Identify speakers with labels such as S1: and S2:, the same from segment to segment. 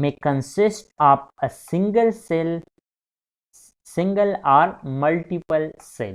S1: may consist of a single or multiple cell.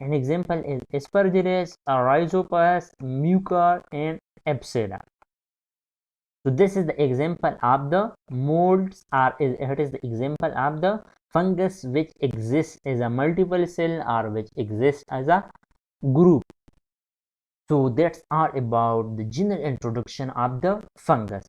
S1: An example is Aspergillus, Rhizopus, Mucor, and Epsilon. So this is the example of the molds, or it is the example of the fungus which exists as a multiple cell or which exists as a group. So that's all about the general introduction of the fungus.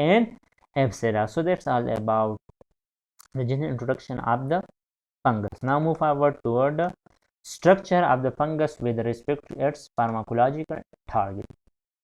S1: and Epsilon. So that's all about the general introduction of the fungus. Now move forward toward the structure of the fungus with respect to its pharmacological target.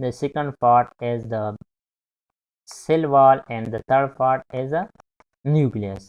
S1: the second part is the cell wall and the third part is the nucleus.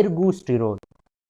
S1: ergosterol.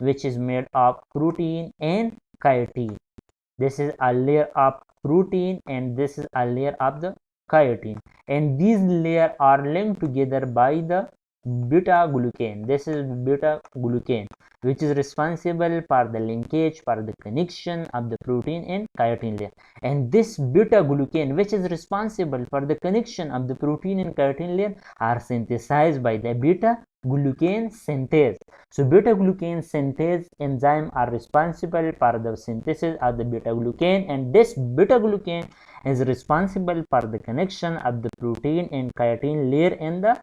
S1: which is made of protein and keratin. This is a layer of protein and this is a layer of the keratin, and these layers are linked together by the beta glucan. This is beta glucan which is responsible for the linkage, for the connection of the protein and keratin layer. And this beta glucan which is responsible for the connection of the protein and keratin layer are synthesized by the beta glucan synthase. So beta glucan synthase enzyme are responsible for the synthesis of the beta glucan, and this beta glucan is responsible for the connection of the protein and keratin layer in the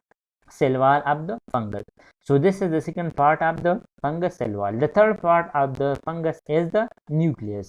S1: cell wall of the fungus. So this is the second part of the fungus cell wall. The third part of the fungus is the nucleus.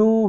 S1: 2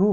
S1: 2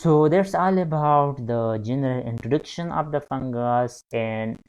S1: So that's all about the general introduction of the fungus and